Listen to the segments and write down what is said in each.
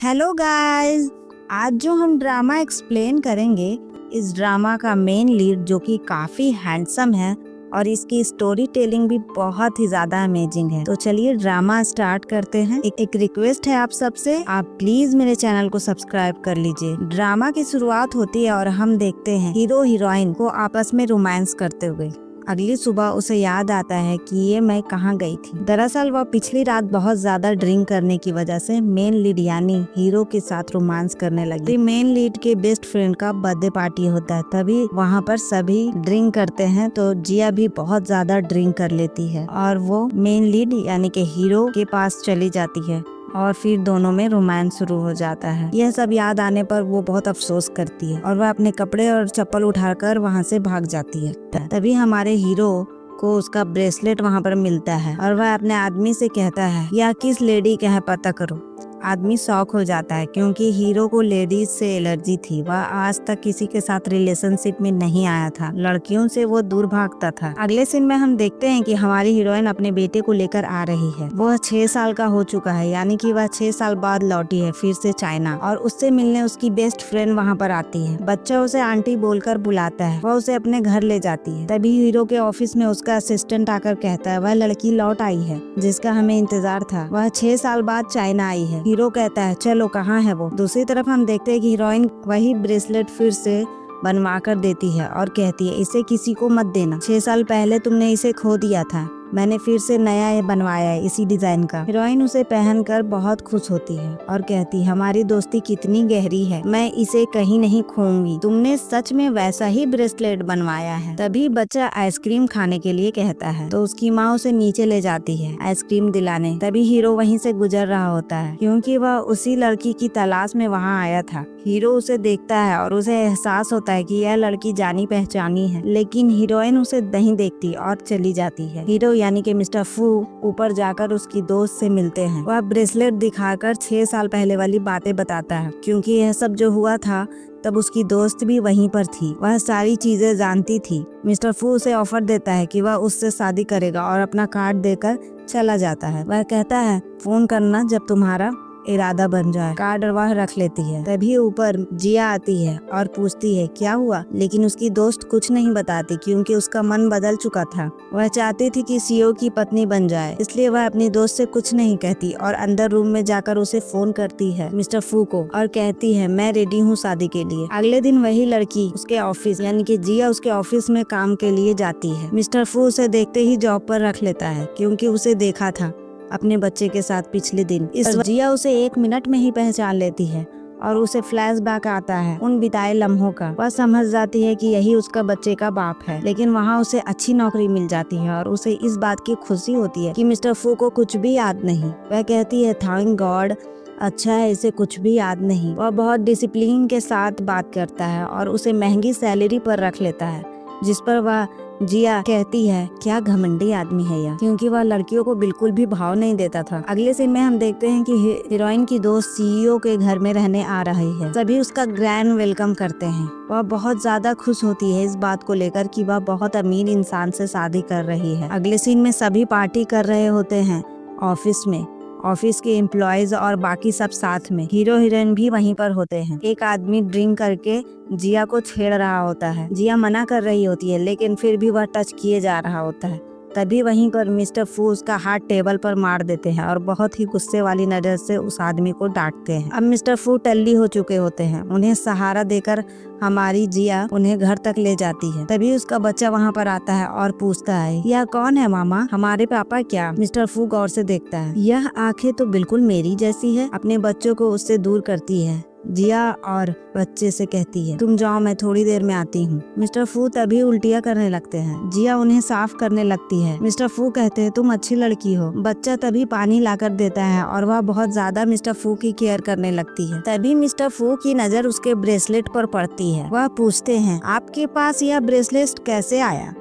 Hello guys. आज जो हम ड्रामा एक्सप्लेन करेंगे, इस ड्रामा का मेन लीड जो कि काफी हैंडसम है और इसकी स्टोरी टेलिंग भी बहुत ही ज्यादा अमेजिंग है। तो चलिए ड्रामा स्टार्ट करते हैं। एक रिक्वेस्ट है आप सबसे, आप प्लीज मेरे चैनल को सब्सक्राइब कर लीजिए। ड्रामा की शुरुआत होती है और हम देखते हैं हीरो हीरोइन को आपस में रोमांस करते हुए। अगली सुबह उसे याद आता है कि ये मैं कहाँ गई थी। दरअसल वह पिछली रात बहुत ज्यादा ड्रिंक करने की वजह से मेन लीड यानी हीरो के साथ रोमांस करने लगी। मेन लीड के बेस्ट फ्रेंड का बर्थडे पार्टी होता है, तभी वहाँ पर सभी ड्रिंक करते हैं तो जिया भी बहुत ज्यादा ड्रिंक कर लेती है और वो मेन लीड यानी कि हीरो के पास चली जाती है और फिर दोनों में रोमांस शुरू हो जाता है। यह सब याद आने पर वो बहुत अफसोस करती है और वह अपने कपड़े और चप्पल उठाकर वहाँ से भाग जाती है। तभी हमारे हीरो को उसका ब्रेसलेट वहाँ पर मिलता है और वह अपने आदमी से कहता है या किस लेडी का है पता करो। आदमी शॉक हो जाता है क्योंकि हीरो को लेडीज से एलर्जी थी। वह आज तक किसी के साथ रिलेशनशिप में नहीं आया था, लड़कियों से वो दूर भागता था। अगले सीन में हम देखते हैं कि हमारी हीरोइन अपने बेटे को लेकर आ रही है। वह 6 साल का हो चुका है, यानी कि वह 6 साल बाद लौटी है फिर से चाइना, और उससे मिलने उसकी बेस्ट फ्रेंड वहाँ पर आती है। बच्चा उसे आंटी बोलकर बुलाता है, वह उसे अपने घर ले जाती है। तभी हीरो के ऑफिस में उसका असिस्टेंट आकर कहता है वह लड़की लौट आई है जिसका हमें इंतजार था, वह 6 साल बाद चाइना आई है। हीरो कहता है चलो कहाँ है वो। दूसरी तरफ हम देखते हैं कि हीरोइन वही ब्रेसलेट फिर से बनवा कर देती है और कहती है इसे किसी को मत देना, 6 साल पहले तुमने इसे खो दिया था, मैंने फिर से नया ये बनवाया है इसी डिजाइन का। हीरोइन उसे पहनकर बहुत खुश होती है और कहती हमारी दोस्ती कितनी गहरी है, मैं इसे कहीं नहीं खोऊंगी, तुमने सच में वैसा ही ब्रेसलेट बनवाया है। तभी बच्चा आइसक्रीम खाने के लिए कहता है तो उसकी माँ उसे नीचे ले जाती है आइसक्रीम दिलाने। तभी हीरो वहीं से गुजर रहा होता है क्योंकि वह उसी लड़की की तलाश में वहाँ आया था। हीरो उसे देखता है और उसे एहसास होता है कि यह लड़की जानी पहचानी है, लेकिन हीरोइन उसे नहीं देखती और चली जाती है। हीरो यानी कि मिस्टर फू ऊपर जाकर उसकी दोस्त से मिलते हैं। वह ब्रेसलेट दिखाकर 6 साल पहले वाली बातें बताता है क्योंकि यह सब जो हुआ था तब उसकी दोस्त भी वहीं पर थी, वह सारी चीजें जानती थी। मिस्टर फू उसे ऑफर देता है कि वह उससे शादी करेगा और अपना कार्ड देकर चला जाता है। वह कहता है फोन करना जब तुम्हारा इरादा बन जाए। कार्ड वह रख लेती है। तभी ऊपर जिया आती है और पूछती है क्या हुआ, लेकिन उसकी दोस्त कुछ नहीं बताती क्योंकि उसका मन बदल चुका था। वह चाहती थी कि सीईओ की पत्नी बन जाए, इसलिए वह अपनी दोस्त से कुछ नहीं कहती और अंदर रूम में जाकर उसे फोन करती है मिस्टर फू को और कहती है मैं रेडी हूँ शादी के लिए। अगले दिन वही लड़की उसके ऑफिस यानी कि जिया उसके ऑफिस में काम के लिए जाती है। मिस्टर फू उसे देखते ही जॉब पर रख लेता है क्योंकि उसे देखा था अपने बच्चे के साथ पिछले दिन। इस जिया उसे 1 मिनट में ही पहचान लेती है और उसे फ्लैशबैक आता है उन बिताए लम्हों का। वह समझ जाती है कि यही उसका बच्चे का बाप है, लेकिन वहाँ उसे अच्छी नौकरी मिल जाती है और उसे इस बात की खुशी होती है कि मिस्टर फू को कुछ भी याद नहीं। वह कहती है थैंक गॉड, अच्छा है इसे कुछ भी याद नहीं। वह बहुत डिसिप्लिन के साथ बात करता है और उसे महंगी सैलरी पर रख लेता है, जिस पर वह जिया कहती है क्या घमंडी आदमी है यह, क्योंकि वह लड़कियों को बिल्कुल भी भाव नहीं देता था। अगले सीन में हम देखते हैं कि हीरोइन की दोस्त सीईओ के घर में रहने आ रही है। सभी उसका ग्रैंड वेलकम करते हैं। वह बहुत ज्यादा खुश होती है इस बात को लेकर कि वह बहुत अमीर इंसान से शादी कर रही है। अगले सीन में सभी पार्टी कर रहे होते हैं ऑफिस में, ऑफिस के एम्प्लॉयज और बाकी सब साथ में। हीरो हीरोइन भी वहीं पर होते हैं। एक आदमी ड्रिंक करके जिया को छेड़ रहा होता है। जिया मना कर रही होती है लेकिन फिर भी वह टच किए जा रहा होता है। तभी वहीं पर मिस्टर फू उसका हाथ टेबल पर मार देते हैं और बहुत ही गुस्से वाली नजर से उस आदमी को डांटते हैं। अब मिस्टर फू टल्ली हो चुके होते हैं। उन्हें सहारा देकर हमारी जिया उन्हें घर तक ले जाती है। तभी उसका बच्चा वहाँ पर आता है और पूछता है यह कौन है मामा, हमारे पापा क्या। मिस्टर फू गौर से देखता है, यह आंखें तो बिल्कुल मेरी जैसी है। अपने बच्चों को उससे दूर करती है जिया और बच्चे से कहती है तुम जाओ मैं थोड़ी देर में आती हूँ। मिस्टर फू तभी उल्टियाँ करने लगते हैं। जिया उन्हें साफ करने लगती है। मिस्टर फू कहते हैं तुम अच्छी लड़की हो। बच्चा तभी पानी लाकर देता है और वह बहुत ज्यादा मिस्टर फू की केयर करने लगती है। तभी मिस्टर फू की नजर उसके ब्रेसलेट पर पड़ती है। वह पूछते हैं आपके पास यह ब्रेसलेट कैसे आया,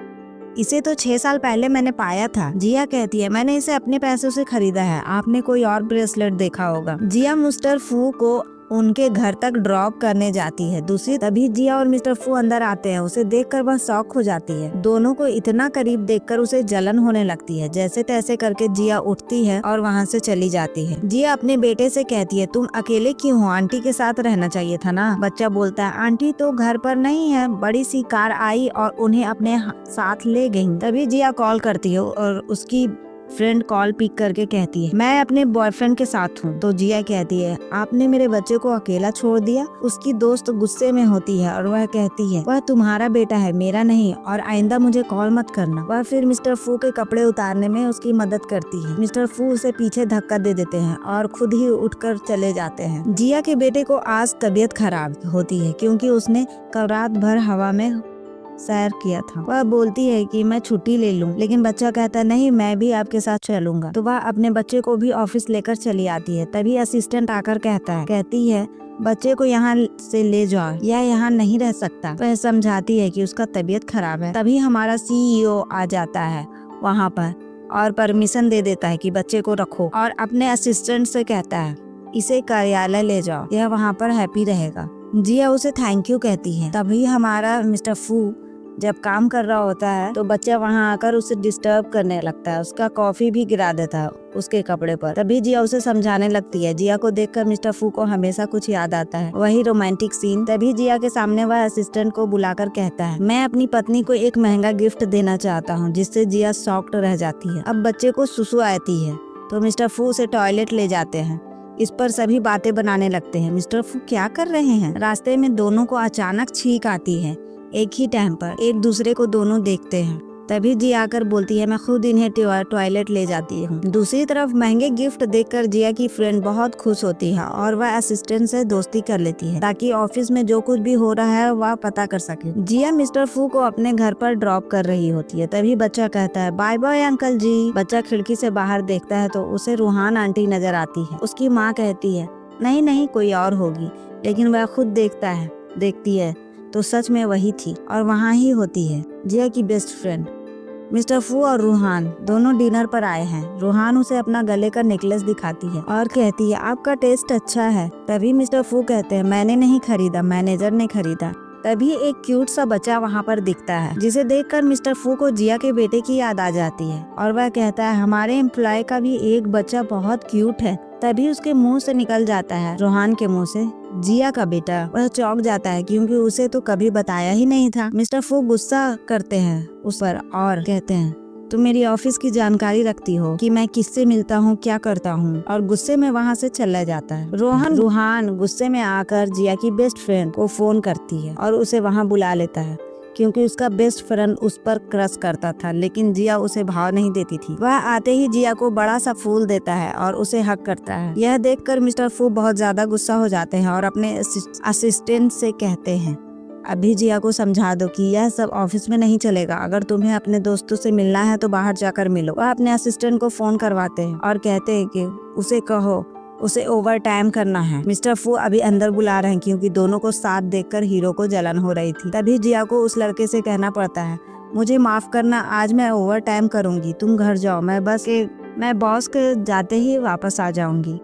इसे तो 6 साल पहले मैंने पाया था। जिया कहती है मैंने इसे अपने पैसों से खरीदा है, आपने कोई और ब्रेसलेट देखा होगा। जिया मिस्टर फू को उनके घर तक ड्रॉप करने जाती है। दूसरी तभी जिया और मिस्टर फू अंदर आते हैं। उसे देखकर वह शॉक हो जाती है। दोनों को इतना करीब देखकर उसे जलन होने लगती है। जैसे तैसे करके जिया उठती है और वहाँ से चली जाती है। जिया अपने बेटे से कहती है, तुम अकेले क्यों हो, आंटी के साथ रहना चाहिए था ना। बच्चा बोलता है, आंटी तो घर पर नहीं है, बड़ी सी कार आई और उन्हें अपने साथ ले गई। तभी जिया कॉल करती है और उसकी फ्रेंड कॉल पिक करके कहती है, मैं अपने बॉयफ्रेंड के साथ हूँ। तो जिया कहती है, आपने मेरे बच्चे को अकेला छोड़ दिया। उसकी दोस्त गुस्से में होती है और वह कहती है, वह तुम्हारा बेटा है, मेरा नहीं, और आइंदा मुझे कॉल मत करना। वह फिर मिस्टर फू के कपड़े उतारने में उसकी मदद करती है। मिस्टर फू उसे पीछे धक्का दे देते हैं और खुद ही उठकर चले जाते हैं। जिया के बेटे को आज तबीयत खराब होती है क्योंकि उसने कल रात भर हवा में सैर किया था। वह बोलती है कि मैं छुट्टी ले लूं, लेकिन बच्चा कहता है, नहीं, मैं भी आपके साथ चलूंगा। तो वह अपने बच्चे को भी ऑफिस लेकर चली आती है। तभी असिस्टेंट आकर कहती है, बच्चे को यहाँ से ले जाओ, यह यहाँ नहीं रह सकता। वह समझाती है कि उसका तबीयत खराब है। तभी हमारा CEO आ जाता है वहाँ पर और परमिशन दे देता है कि बच्चे को रखो, और अपने असिस्टेंट से कहता है, इसे कार्यालय ले जाओ, यह वहाँ पर हैप्पी रहेगा। जिया उसे थैंक यू कहती है। तभी हमारा मिस्टर फू जब काम कर रहा होता है तो बच्चा वहाँ आकर उसे डिस्टर्ब करने लगता है। उसका कॉफी भी गिरा देता है उसके कपड़े पर। तभी जिया उसे समझाने लगती है। जिया को देखकर मिस्टर फू को हमेशा कुछ याद आता है, वही रोमांटिक सीन। तभी जिया के सामने वह असिस्टेंट को बुलाकर कहता है, मैं अपनी पत्नी को एक महंगा गिफ्ट देना चाहता हूँ, जिससे जिया शॉक्ड रह जाती है। अब बच्चे को सुसु आती है तो मिस्टर फू उसे टॉयलेट ले जाते हैं। इस पर सभी बातें बनाने लगते हैं। मिस्टर फू क्या कर रहे हैं। रास्ते में दोनों को अचानक छींक आती है। एक ही टाइम पर एक दूसरे को दोनों देखते हैं। तभी जिया आकर बोलती है, मैं खुद इन्हें टॉयलेट ले जाती हूँ। दूसरी तरफ महंगे गिफ्ट देखकर जिया की फ्रेंड बहुत खुश होती है और वह असिस्टेंट से दोस्ती कर लेती है ताकि ऑफिस में जो कुछ भी हो रहा है वह पता कर सके। जिया मिस्टर फू को अपने घर पर ड्रॉप कर रही होती है। तभी बच्चा कहता है, बाय बाय अंकल जी। बच्चा खिड़की से बाहर देखता है तो उसे रूहान आंटी नजर आती है। उसकी माँ कहती है, नहीं नहीं, कोई और होगी। लेकिन वह खुद देखती है तो सच में वही थी और वहाँ ही होती है जिया की बेस्ट फ्रेंड। मिस्टर फू और रूहान दोनों डिनर पर आए हैं। रूहान उसे अपना गले का नेकलेस दिखाती है और कहती है, आपका टेस्ट अच्छा है। तभी मिस्टर फू कहते हैं, मैंने नहीं खरीदा, मैनेजर ने खरीदा। तभी एक क्यूट सा बच्चा वहाँ पर दिखता है, जिसे देखकर मिस्टर फू को जिया के बेटे की याद आ जाती है और वह कहता है, हमारे एम्प्लॉय का भी एक बच्चा बहुत क्यूट है। तभी उसके मुंह से निकल जाता है, रूहान के मुंह से, जिया का बेटा। वह चौंक जाता है क्योंकि उसे तो कभी बताया ही नहीं था। मिस्टर फू गुस्सा करते हैं उस पर और कहते हैं, तुम मेरी ऑफिस की जानकारी रखती हो कि मैं किससे मिलता हूँ, क्या करता हूँ, और गुस्से में वहाँ से चला जाता है। रूहान गुस्से में आकर जिया की बेस्ट फ्रेंड को फोन करती है और उसे वहाँ बुला लेता है क्योंकि उसका बेस्ट फ्रेंड उस पर क्रश करता था, लेकिन जिया उसे भाव नहीं देती थी। वह आते ही जिया को बड़ा सा फूल देता है और उसे हक करता है। यह देखकर मिस्टर फू बहुत ज्यादा गुस्सा हो जाते हैं और अपने असिस्टेंट से कहते हैं, अभी जिया को समझा दो कि यह सब ऑफिस में नहीं चलेगा। अगर तुम्हें अपने दोस्तों से मिलना है तो बाहर जाकर मिलो। वह अपने असिस्टेंट को फोन करवाते हैं और कहते हैं कि उसे कहो उसे ओवर टाइम करना है। मिस्टर फू अभी अंदर बुला रहे हैं क्योंकि दोनों को साथ देखकर हीरो को जलन हो रही थी। तभी जिया को उस लड़के से कहना पड़ता है, मुझे माफ करना, आज मैं ओवर टाइम करूंगी, तुम घर जाओ, मैं बॉस के जाते ही वापस आ जाऊंगी।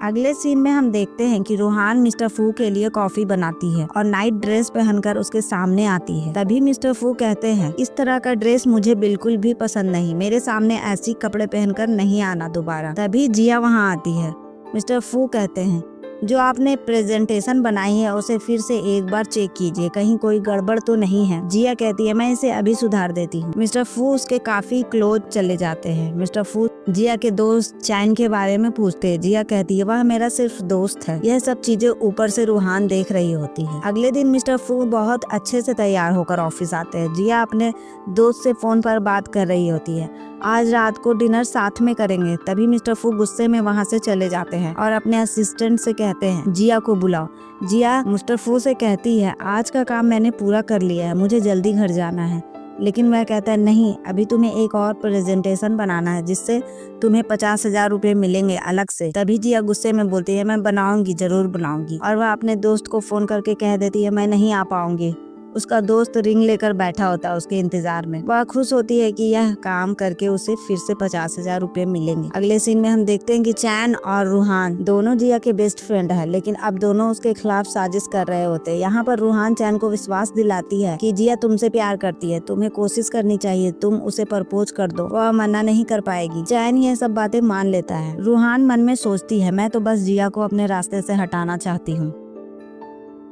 अगले सीन में हम देखते हैं कि रूहान मिस्टर फू के लिए कॉफी बनाती है और नाइट ड्रेस पहनकर उसके सामने आती है। तभी मिस्टर फू कहते हैं, इस तरह का ड्रेस मुझे बिल्कुल भी पसंद नहीं, मेरे सामने ऐसी कपड़े पहनकर नहीं आना दोबारा। तभी जिया वहाँ आती है। मिस्टर फू कहते हैं, जो आपने प्रेजेंटेशन बनाई है उसे फिर से एक बार चेक कीजिए, कहीं कोई गड़बड़ तो नहीं है। जिया कहती है, मैं इसे अभी सुधार देती हूँ। मिस्टर फू उसके काफी क्लोज चले जाते हैं। मिस्टर फू जिया के दोस्त चैन के बारे में पूछते हैं। जिया कहती है, वह मेरा सिर्फ दोस्त है। यह सब चीजें ऊपर से रूहान देख रही होती है। अगले दिन मिस्टर फू बहुत अच्छे से तैयार होकर ऑफिस आते हैं। जिया अपने दोस्त से फोन पर बात कर रही होती है, आज रात को डिनर साथ में करेंगे। तभी मिस्टर फू गुस्से में वहाँ से चले जाते हैं और अपने असिस्टेंट से कहते हैं, जिया को बुलाओ। जिया मिस्टर फू से कहती है, आज का काम मैंने पूरा कर लिया है, मुझे जल्दी घर जाना है। लेकिन वह कहता है, नहीं, अभी तुम्हें एक और प्रेजेंटेशन बनाना है जिससे तुम्हें 50,000 रुपए मिलेंगे अलग से। तभी जिया गुस्से में बोलती है, मैं बनाऊंगी, जरूर बनाऊंगी। और वह अपने दोस्त को फोन करके कह देती है, मैं नहीं आ पाऊंगी, उसका दोस्त रिंग लेकर बैठा होता है उसके इंतजार में। वह खुश होती है कि यह काम करके उसे फिर से 50,000 रुपए मिलेंगे। अगले सीन में हम देखते हैं कि चैन और रूहान दोनों जिया के बेस्ट फ्रेंड है, लेकिन अब दोनों उसके खिलाफ साजिश कर रहे होते हैं। यहाँ पर रूहान चैन को विश्वास दिलाती है कि जिया तुमसे प्यार करती है, तुम्हें कोशिश करनी चाहिए, तुम उसे प्रपोज कर दो, वह मना नहीं कर पाएगी। चैन यह सब बातें मान लेता है। रूहान मन में सोचती है मैं तो बस जिया को अपने रास्ते से हटाना चाहती हूँ।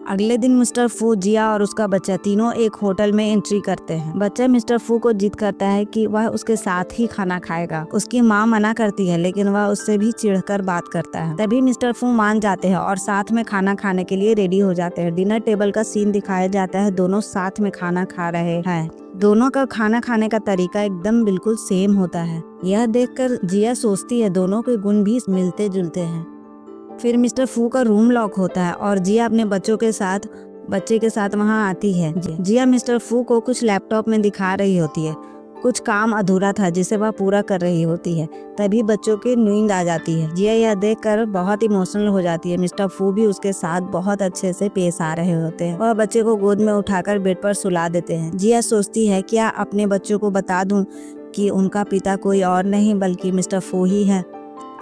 अगले दिन मिस्टर फू, जिया और उसका बच्चा तीनों एक होटल में एंट्री करते हैं। बच्चा मिस्टर फू को जिद करता है कि वह उसके साथ ही खाना खाएगा। उसकी माँ मना करती है, लेकिन वह उससे भी चिढ़कर बात करता है। तभी मिस्टर फू मान जाते हैं और साथ में खाना खाने के लिए रेडी हो जाते हैं। डिनर टेबल का सीन दिखाया जाता है, दोनों साथ में खाना खा रहे हैं। दोनों का खाना खाने का तरीका एकदम बिल्कुल सेम होता है। यह देखकर जिया सोचती है दोनों के गुण भी मिलते जुलते हैं। फिर मिस्टर फू का रूम लॉक होता है और जिया अपने बच्चे के साथ वहां आती है। जिया मिस्टर फू को कुछ लैपटॉप में दिखा रही होती है। कुछ काम अधूरा था जिसे वह पूरा कर रही होती है। तभी बच्चों की नींद आ जाती है। जिया यह देखकर बहुत इमोशनल हो जाती है। मिस्टर फू भी उसके साथ बहुत अच्छे से पेश आ रहे होते हैं। वह बच्चे को गोद में उठाकर बेड पर सुला देते हैं। जिया सोचती है क्या अपने बच्चों को बता दूं कि उनका पिता कोई और नहीं बल्कि मिस्टर फू ही है।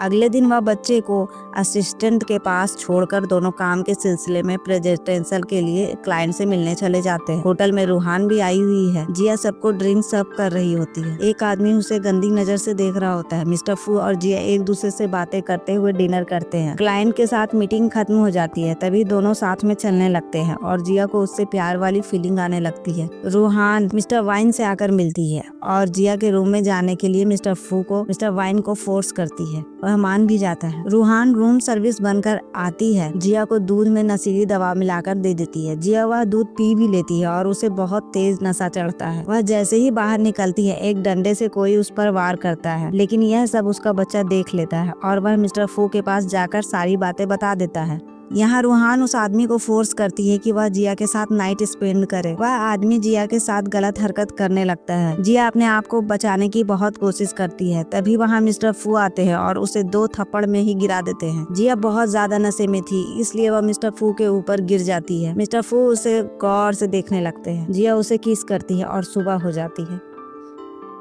अगले दिन वह बच्चे को असिस्टेंट के पास छोड़कर दोनों काम के सिलसिले में प्रेजेंटेशन के लिए क्लाइंट से मिलने चले जाते हैं। होटल में रूहान भी आई हुई है। जिया सबको ड्रिंक सर्व कर रही होती है। एक आदमी उसे गंदी नजर से देख रहा होता है। मिस्टर फू और जिया एक दूसरे से बातें करते हुए डिनर करते हैं। क्लाइंट के साथ मीटिंग खत्म हो जाती है। तभी दोनों साथ में चलने लगते हैं और जिया को उससे प्यार वाली फीलिंग आने लगती है। रूहान मिस्टर वाइन से आकर मिलती है और जिया के रूम में जाने के लिए मिस्टर फू को मिस्टर वाइन को फोर्स करती है। वह मान भी जाता है। रूहान रूम सर्विस बनकर आती है। जिया को दूध में नशीली दवा मिलाकर दे देती है। जिया वह दूध पी भी लेती है और उसे बहुत तेज नशा चढ़ता है। वह जैसे ही बाहर निकलती है एक डंडे से कोई उस पर वार करता है, लेकिन यह सब उसका बच्चा देख लेता है और वह मिस्टर फू के पास जाकर सारी बातें बता देता है। यहाँ रूहान उस आदमी को फोर्स करती है कि वह जिया के साथ नाइट स्पेंड करे। वह आदमी जिया के साथ गलत हरकत करने लगता है। जिया अपने आप को बचाने की बहुत कोशिश करती है। तभी वहाँ मिस्टर फू आते हैं और उसे 2 थप्पड़ में ही गिरा देते हैं। जिया बहुत ज्यादा नशे में थी, इसलिए वह मिस्टर फू के ऊपर गिर जाती है। मिस्टर फू उसे गौर से देखने लगते हैं। जिया उसे किस करती है और सुबह हो जाती है।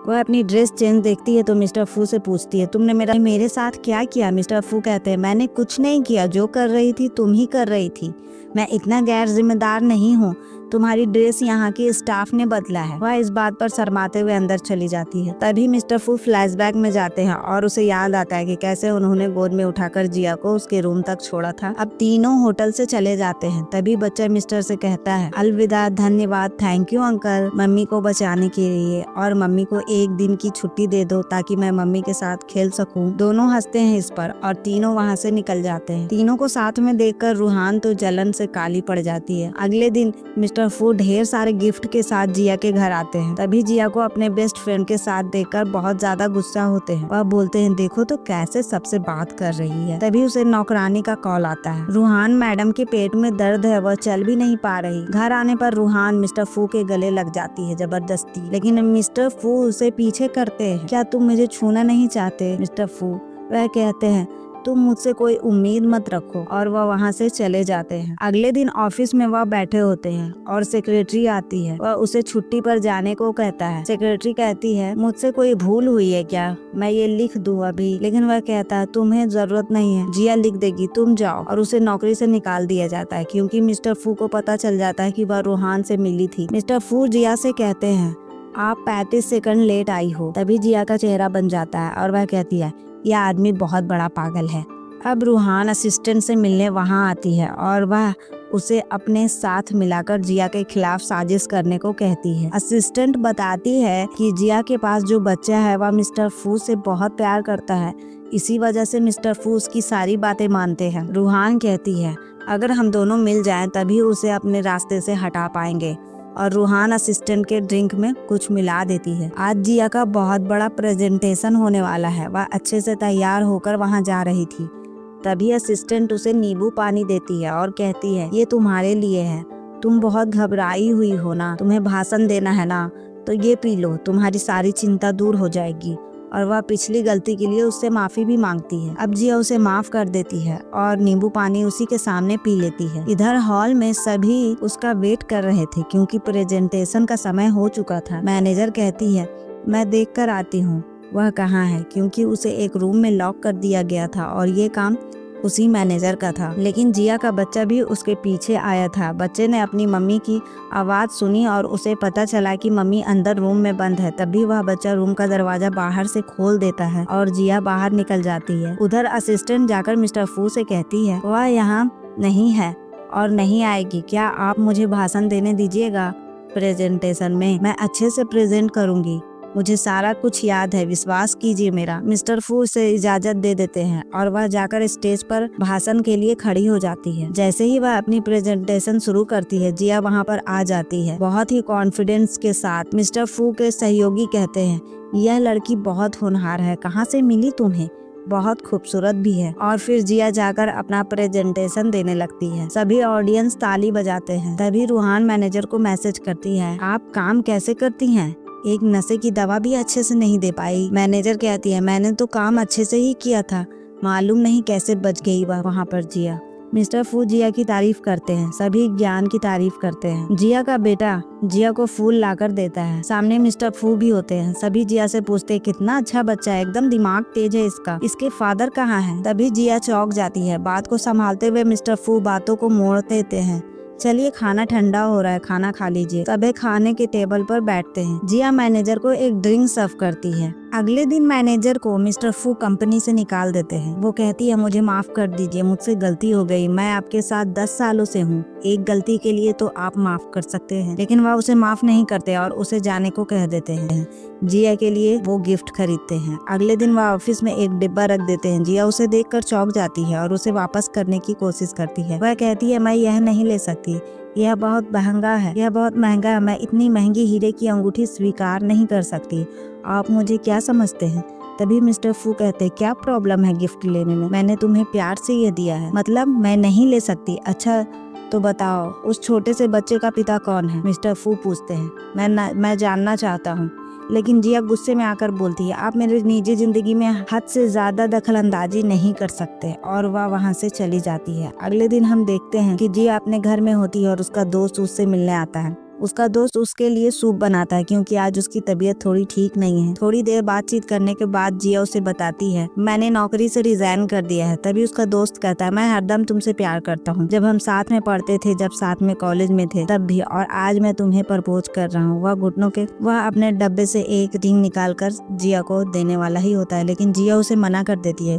वह अपनी ड्रेस चेंज देखती है तो मिस्टर फू से पूछती है तुमने मेरे साथ क्या किया। मिस्टर फू कहते हैं मैंने कुछ नहीं किया, जो कर रही थी तुम ही कर रही थी, मैं इतना गैर जिम्मेदार नहीं हूँ, तुम्हारी ड्रेस यहाँ की स्टाफ ने बदला है। वह इस बात पर शर्माते हुए अंदर चली जाती है। तभी मिस्टर फू फ्लैशबैक में जाते हैं और उसे याद आता है कि कैसे उन्होंने गोद में उठाकर जिया को उसके रूम तक छोड़ा था। अब तीनों होटल से चले जाते हैं। तभी बच्चा मिस्टर से कहता है अलविदा, धन्यवाद, थैंक यू अंकल मम्मी को बचाने के लिए, और मम्मी को 1 दिन की छुट्टी दे दो ताकि मैं मम्मी के साथ खेल सकूं। दोनों हंसते हैं इस पर और तीनों वहाँ से निकल जाते हैं। तीनों को साथ में देखकर रूहान तो जलन से काली पड़ जाती है। अगले दिन मिस्टर फू ढेर सारे गिफ्ट के साथ जिया के घर आते हैं। तभी जिया को अपने बेस्ट फ्रेंड के साथ देखकर बहुत ज्यादा गुस्सा होते हैं। वह बोलते हैं देखो तो कैसे सबसे बात कर रही है। तभी उसे नौकरानी का कॉल आता है। रूहान मैडम के पेट में दर्द है, वह चल भी नहीं पा रही। घर आने पर रूहान मिस्टर फू के गले लग जाती है जबरदस्ती, लेकिन मिस्टर फू उसे पीछे करते हैं। क्या तुम मुझे छूना नहीं चाहते मिस्टर फू? वह कहते हैं तुम मुझसे कोई उम्मीद मत रखो, और वह वहाँ से चले जाते हैं। अगले दिन ऑफिस में वह बैठे होते हैं और सेक्रेटरी आती है। वह उसे छुट्टी पर जाने को कहता है। सेक्रेटरी कहती है मुझसे कोई भूल हुई है क्या, मैं ये लिख दूं अभी? लेकिन वह कहता है तुम्हें जरूरत नहीं है, जिया लिख देगी, तुम जाओ। और उसे नौकरी से निकाल दिया जाता है क्योंकि मिस्टर फू को पता चल जाता है कि वह रूहान से मिली थी। मिस्टर फू जिया से कहते हैं आप 35 सेकंड लेट आई हो। तभी जिया का चेहरा बन जाता है और वह कहती है यह आदमी बहुत बड़ा पागल है। अब रूहान असिस्टेंट से मिलने वहां आती है और वह उसे अपने साथ मिलाकर जिया के खिलाफ साजिश करने को कहती है। असिस्टेंट बताती है कि जिया के पास जो बच्चा है वह मिस्टर फू से बहुत प्यार करता है, इसी वजह से मिस्टर फू उसकी सारी बातें मानते हैं। रूहान कहती है अगर हम दोनों मिल जाएं तभी उसे अपने रास्ते से हटा पाएंगे, और रूहान असिस्टेंट के ड्रिंक में कुछ मिला देती है। आज जिया का बहुत बड़ा प्रेजेंटेशन होने वाला है। वह अच्छे से तैयार होकर वहां जा रही थी। तभी असिस्टेंट उसे नींबू पानी देती है और कहती है ये तुम्हारे लिए है, तुम बहुत घबराई हुई हो ना, तुम्हें भाषण देना है ना, तो ये पी लो, तुम्हारी सारी चिंता दूर हो जाएगी। और वह पिछली गलती के लिए उससे माफी भी मांगती है। अब जिया उसे माफ कर देती है और नींबू पानी उसी के सामने पी लेती है। इधर हॉल में सभी उसका वेट कर रहे थे क्योंकि प्रेजेंटेशन का समय हो चुका था। मैनेजर कहती है, मैं देख कर आती हूँ वह कहाँ है, क्योंकि उसे एक रूम में लॉक कर दिया गया था और ये काम उसी मैनेजर का था। लेकिन जिया का बच्चा भी उसके पीछे आया था। बच्चे ने अपनी मम्मी की आवाज सुनी और उसे पता चला कि मम्मी अंदर रूम में बंद है। तभी वह बच्चा रूम का दरवाजा बाहर से खोल देता है और जिया बाहर निकल जाती है। उधर असिस्टेंट जाकर मिस्टर फू से कहती है, वह यहाँ नहीं है और नहीं आएगी, क्या आप मुझे भाषण देने दीजिएगा प्रेजेंटेशन में, मैं अच्छे से प्रेजेंट करूंगी, मुझे सारा कुछ याद है, विश्वास कीजिए मेरा। मिस्टर फू उसे इजाजत दे देते हैं और वह जाकर स्टेज पर भाषण के लिए खड़ी हो जाती है। जैसे ही वह अपनी प्रेजेंटेशन शुरू करती है, जिया वहां पर आ जाती है बहुत ही कॉन्फिडेंस के साथ। मिस्टर फू के सहयोगी कहते हैं, यह लड़की बहुत होनहार है, कहाँ से मिली तुम्हें, बहुत खूबसूरत भी है। और फिर जिया जाकर अपना प्रेजेंटेशन देने लगती है। सभी ऑडियंस ताली बजाते हैं। तभी रूहान मैनेजर को मैसेज करती है, आप काम कैसे करती हैं, एक नशे की दवा भी अच्छे से नहीं दे पाई। मैनेजर कहती है, मैंने तो काम अच्छे से ही किया था, मालूम नहीं कैसे बच गई वहाँ पर जिया। मिस्टर फू जिया की तारीफ करते हैं, सभी ज्ञान की तारीफ करते हैं। जिया का बेटा जिया को फूल लाकर देता है। सामने मिस्टर फू भी होते हैं। सभी जिया से पूछते हैं, कितना अच्छा बच्चा है, एकदम दिमाग तेज है इसका, इसके फादर कहाँ हैं? तभी जिया चौंक जाती है। बात को संभालते हुए मिस्टर फू बातों को मोड़ देते हैं, चलिए खाना ठंडा हो रहा है, खाना खा लीजिए। तबे खाने के टेबल पर बैठते हैं। जिया मैनेजर को एक ड्रिंक सर्व करती है। अगले दिन मैनेजर को मिस्टर फू कंपनी से निकाल देते हैं। वो कहती है, मुझे माफ कर दीजिए, मुझसे गलती हो गई, मैं आपके साथ 10 सालों से हूँ, एक गलती के लिए तो आप माफ कर सकते हैं। लेकिन वह उसे माफ नहीं करते और उसे जाने को कह देते हैं। जिया के लिए वो गिफ्ट खरीदते हैं। अगले दिन वह ऑफिस में एक डिब्बा रख देते हैं। जिया उसे देखकर चौंक जाती है और उसे वापस करने की कोशिश करती है। वह कहती है, मैं यह नहीं ले सकती, यह बहुत महंगा है, यह बहुत महंगा है, मैं इतनी महंगी हीरे की अंगूठी स्वीकार नहीं कर सकती, आप मुझे क्या समझते हैं? तभी मिस्टर फू कहते हैं, क्या प्रॉब्लम है गिफ्ट लेने में, मैंने तुम्हें प्यार से ये दिया है, मतलब मैं नहीं ले सकती? अच्छा तो बताओ उस छोटे से बच्चे का पिता कौन है? मिस्टर फू पूछते हैं। मैं जानना चाहता हूँ। लेकिन जिया गुस्से में आकर बोलती है, आप मेरी निजी जिंदगी में हद से ज्यादा दखल अंदाजी नहीं कर सकते, और वह वहाँ से चली जाती है। अगले दिन हम देखते हैं कि जिया अपने घर में होती है और उसका दोस्त उससे मिलने आता है। उसका दोस्त उसके लिए सूप बनाता है क्योंकि आज उसकी तबीयत थोड़ी ठीक नहीं है। थोड़ी देर बातचीत करने के बाद जिया उसे बताती है, मैंने नौकरी से रिजाइन कर दिया है। तभी उसका दोस्त कहता है, मैं हरदम तुमसे प्यार करता हूँ, जब हम साथ में पढ़ते थे, जब साथ में कॉलेज में थे तब भी, और आज मैं तुम्हें प्रपोज कर रहा हूँ। वह अपने डब्बे से एक रिंग निकाल कर जिया को देने वाला ही होता है, लेकिन जिया उसे मना कर देती है।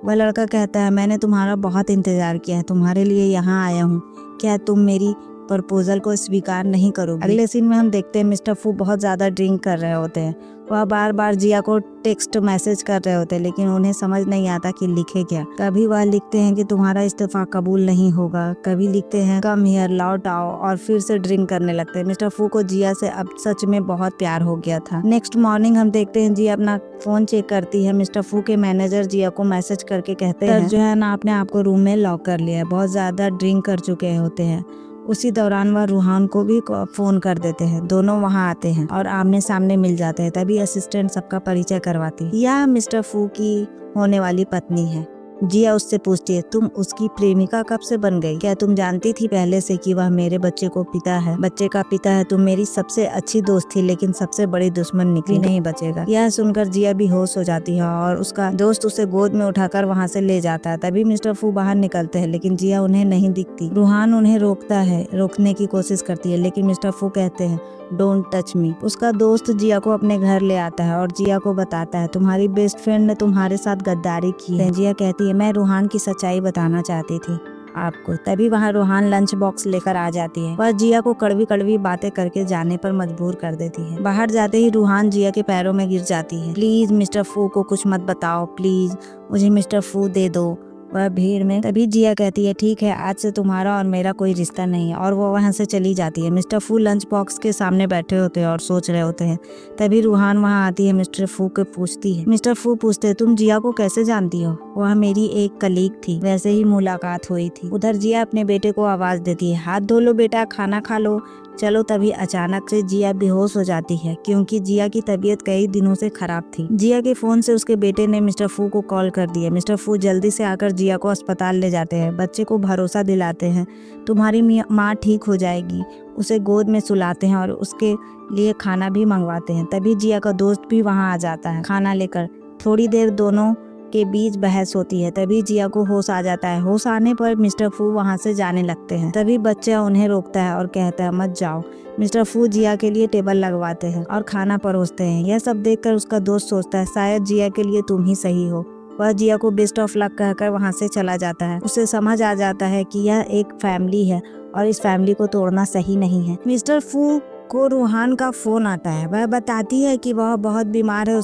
वह लड़का कहता है, मैंने तुम्हारा बहुत इंतजार किया है, तुम्हारे लिए यहाँ आया हूँ, क्या तुम मेरी प्रपोजल को स्वीकार नहीं करोगे? अगले सीन में हम देखते हैं मिस्टर फू बहुत ज्यादा ड्रिंक कर रहे होते हैं। वह बार बार जिया को टेक्स्ट मैसेज कर रहे होते हैं, लेकिन उन्हें समझ नहीं आता कि लिखे क्या। कभी वह लिखते हैं कि तुम्हारा इस्तीफा कबूल नहीं होगा, कभी लिखते हैं कम हियर लौट आओ, और फिर से ड्रिंक करने लगते हैं। मिस्टर फू को जिया से अब सच में बहुत प्यार हो गया था। नेक्स्ट मॉर्निंग हम देखते हैं जिया अपना फोन चेक करती है। मिस्टर फू के मैनेजर जिया को मैसेज करके कहते हैं, जो है ना, आपने आपको रूम में लॉक कर लिया है, बहुत ज्यादा ड्रिंक कर चुके होते हैं। उसी दौरान वह रूहान को भी फोन कर देते हैं। दोनों वहां आते हैं और आमने सामने मिल जाते हैं। तभी असिस्टेंट सबका परिचय करवाती है। यह मिस्टर फू की होने वाली पत्नी है। जिया उससे पूछती है, तुम उसकी प्रेमिका कब से बन गई? क्या तुम जानती थी पहले से कि वह मेरे बच्चे का पिता है? तुम मेरी सबसे अच्छी दोस्त थी, लेकिन सबसे बड़ी दुश्मन निकली, नहीं बचेगा। यह सुनकर जिया भी होश हो जाती है और उसका दोस्त उसे गोद में उठाकर वहाँ से ले जाता है। तभी मिस्टर फू बाहर निकलते हैं, लेकिन जिया उन्हें नहीं दिखती। रूहान उन्हें रोकने की कोशिश करती है, लेकिन मिस्टर फू कहते हैं, डोंट टच मी। उसका दोस्त जिया को अपने घर ले आता है और जिया को बताता है, तुम्हारी बेस्ट फ्रेंड ने तुम्हारे साथ गद्दारी की है। जिया कहती है, मैं रूहान की सच्चाई बताना चाहती थी आपको। तभी वहाँ रूहान लंच बॉक्स लेकर आ जाती है। वह जिया को कड़वी कड़वी बातें करके जाने पर मजबूर कर देती है। बाहर जाते ही रूहान जिया के पैरों में गिर जाती है। प्लीज मिस्टर फू को कुछ मत बताओ, प्लीज मुझे मिस्टर फू दे दो, वह भीड़ में। तभी जिया कहती है ठीक है, आज से तुम्हारा और मेरा कोई रिश्ता नहीं है, और वो वहाँ से चली जाती है। मिस्टर फू लंच बॉक्स के सामने बैठे होते हैं और सोच रहे होते हैं। तभी रूहान वहाँ आती है, मिस्टर फू को पूछती है। मिस्टर फू पूछते हैं तुम जिया को कैसे जानती हो? वह मेरी एक कलीग थी, वैसे ही मुलाकात हुई थी। उधर जिया अपने बेटे को आवाज देती है, हाथ धो लो बेटा, खाना खा लो चलो। तभी अचानक से जिया बेहोश हो जाती है, क्योंकि जिया की तबीयत कई दिनों से खराब थी। जिया के फोन से उसके बेटे ने मिस्टर फू को कॉल कर दिया। मिस्टर फू जल्दी से आकर जिया को अस्पताल ले जाते हैं, बच्चे को भरोसा दिलाते हैं तुम्हारी माँ ठीक हो जाएगी। उसे गोद में सुलाते हैं और उसके लिए खाना भी मंगवाते हैं। तभी जिया का दोस्त भी वहाँ आ जाता है खाना लेकर। थोड़ी देर दोनों के बीच बहस होती है। तभी जिया को होश आ जाता है। होश आने पर मिस्टर फू वहाँ से जाने लगते हैं। तभी बच्चा उन्हें रोकता है और कहता है मत जाओ। मिस्टर फू जिया के लिए टेबल लगवाते हैं और खाना परोसते हैं। यह सब देखकर उसका दोस्त सोचता है शायद जिया के लिए तुम ही सही हो। वह जिया को बेस्ट ऑफ लक कहकर वहाँ से चला जाता है। उसे समझ आ जाता है कि यह एक फैमिली है और इस फैमिली को तोड़ना सही नहीं है। मिस्टर फू को रूहान का फोन आता है। वह बताती है कि वह बहुत बीमार है,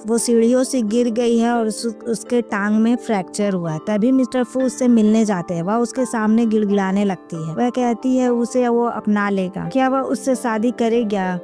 वो सीढ़ियों से गिर गई है और उसके टांग में फ्रैक्चर हुआ है। तभी मिस्टर फू उससे मिलने जाते हैं। वह उसके सामने गिड़गिड़ाने लगती है। वह कहती है उसे वो अपना लेगा, क्या वह उससे शादी करेगा?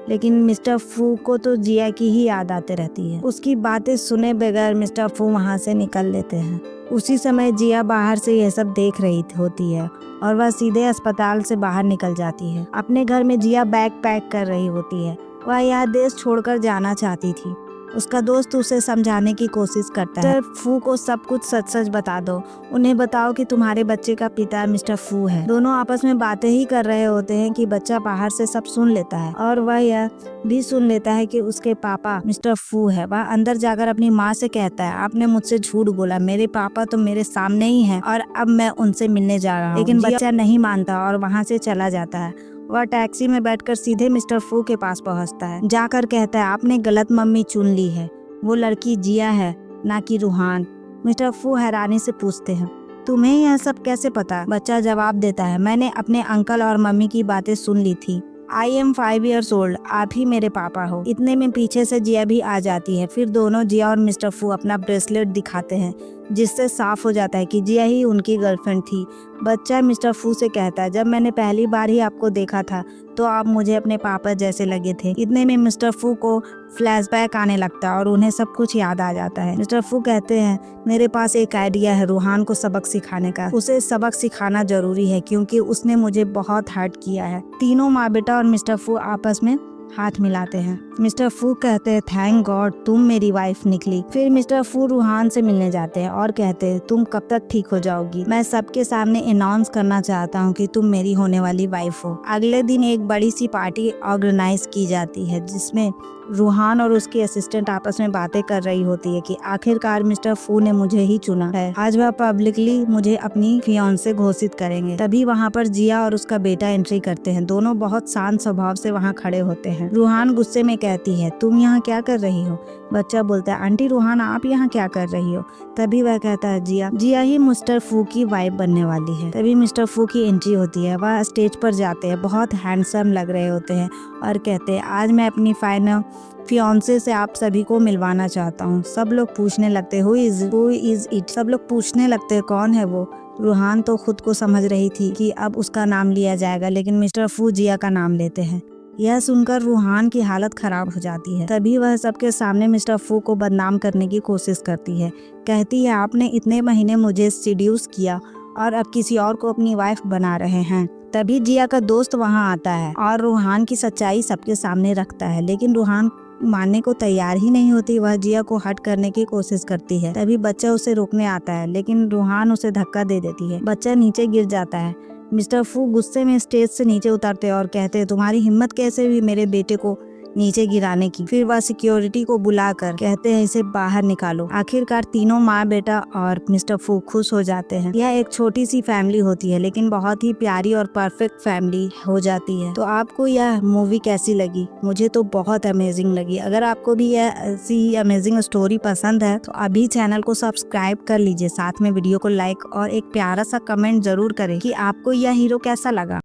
लेकिन मिस्टर फू को तो जिया की ही याद आते रहती है। उसकी बातें सुने बगैर मिस्टर फू वहाँ से निकल लेते हैं। उसी समय जिया बाहर से यह सब देख रही होती है और वह सीधे अस्पताल से बाहर निकल जाती है। अपने घर में जिया बैग पैक कर रही होती है। वह यह देश छोड़कर जाना चाहती थी। उसका दोस्त उसे समझाने की कोशिश करता है। मिस्टर फू को सब कुछ सच सच बता दो, उन्हें बताओ कि तुम्हारे बच्चे का पिता मिस्टर फू है। दोनों आपस में बातें ही कर रहे होते हैं कि बच्चा बाहर से सब सुन लेता है और वह यह भी सुन लेता है कि उसके पापा मिस्टर फू है। वह अंदर जाकर अपनी माँ से कहता है आपने मुझसे झूठ बोला, मेरे पापा तो मेरे सामने ही है और अब मैं उनसे मिलने जा रहा हूँ। लेकिन बच्चा नहीं मानता और वहाँ से चला जाता है। वह टैक्सी में बैठकर सीधे मिस्टर फू के पास पहुंचता है। जाकर कहता है आपने गलत मम्मी चुन ली है, वो लड़की जिया है ना कि रूहान। मिस्टर फू हैरानी से पूछते हैं तुम्हें यह सब कैसे पता? बच्चा जवाब देता है मैंने अपने अंकल और मम्मी की बातें सुन ली थी। I am 5 years old, आप ही मेरे पापा हो। इतने में पीछे से जिया भी आ जाती है। फिर दोनों जिया और मिस्टर फू अपना ब्रेसलेट दिखाते हैं, जिससे साफ हो जाता है कि जिया ही उनकी गर्लफ्रेंड थी। बच्चा मिस्टर फू से कहता है जब मैंने पहली बार ही आपको देखा था तो आप मुझे अपने पापा जैसे लगे थे। इतने में मिस्टर फू को फ्लैशबैक आने लगता है और उन्हें सब कुछ याद आ जाता है। मिस्टर फू कहते हैं मेरे पास एक आइडिया है रूहान को सबक सिखाने का। उसे सबक सिखाना जरूरी है क्योंकि उसने मुझे बहुत हर्ट किया है। तीनों माँ बेटा और मिस्टर फू आपस में हाथ मिलाते हैं। मिस्टर फू कहते हैं थैंक गॉड तुम मेरी वाइफ निकली। फिर मिस्टर फू रूहान से मिलने जाते हैं और कहते हैं तुम कब तक ठीक हो जाओगी? मैं सबके सामने अनाउंस करना चाहता हूँ कि तुम मेरी होने वाली वाइफ हो। अगले दिन एक बड़ी सी पार्टी ऑर्गेनाइज की जाती है जिसमें रूहान और उसकी असिस्टेंट आपस में बातें कर रही होती है कि आखिरकार मिस्टर फू ने मुझे ही चुना है, आज वह पब्लिकली मुझे अपनी फियांसे घोषित करेंगे। तभी वहाँ पर जिया और उसका बेटा एंट्री करते हैं। दोनों बहुत शांत स्वभाव से वहाँ खड़े होते हैं। रूहान गुस्से में कहती है तुम यहाँ क्या कर रही हो? बच्चा बोलता है आंटी रूहान आप यहाँ क्या कर रही हो? तभी वह कहता है जिया ही मिस्टर फू की वाइफ बनने वाली है। तभी मिस्टर फू की एंट्री होती है। वह स्टेज पर जाते हैं, बहुत हैंडसम लग रहे होते हैं और कहते हैं आज मैं अपनी फाइनल फियांसे से आप सभी को मिलवाना चाहता हूँ। सब लोग पूछने लगते हु इज इट। सब लोग पूछने लगते हैं कौन है वो? रूहान तो खुद को समझ रही थी कि अब उसका नाम लिया जाएगा, लेकिन मिस्टर फू जिया का नाम लेते हैं। यह सुनकर रूहान की हालत खराब हो जाती है। तभी वह सबके सामने मिस्टर फू को बदनाम करने की कोशिश करती है। कहती है आपने इतने महीने मुझे सीड्यूस किया और अब किसी और को अपनी वाइफ बना रहे हैं। तभी जिया का दोस्त वहाँ आता है और रूहान की सच्चाई सबके सामने रखता है, लेकिन रूहान मानने को तैयार ही नहीं होती। वह जिया को हट करने की कोशिश करती है। तभी बच्चा उसे रोकने आता है, लेकिन रूहान उसे धक्का दे देती है। बच्चा नीचे गिर जाता है। मिस्टर फू गुस्से में स्टेज से नीचे उतरते हैं और कहते हैं तुम्हारी हिम्मत कैसे हुई मेरे बेटे को नीचे गिराने की? फिर वह सिक्योरिटी को बुलाकर कहते हैं इसे बाहर निकालो। आखिरकार तीनों माँ बेटा और मिस्टर फू खुश हो जाते हैं। यह एक छोटी सी फैमिली होती है लेकिन बहुत ही प्यारी और परफेक्ट फैमिली हो जाती है। तो आपको यह मूवी कैसी लगी? मुझे तो बहुत अमेजिंग लगी। अगर आपको भी यह ऐसी अमेजिंग स्टोरी पसंद है तो अभी चैनल को सब्सक्राइब कर लीजिए, साथ में वीडियो को लाइक और एक प्यारा सा कमेंट जरूर करें कि आपको यह हीरो कैसा लगा।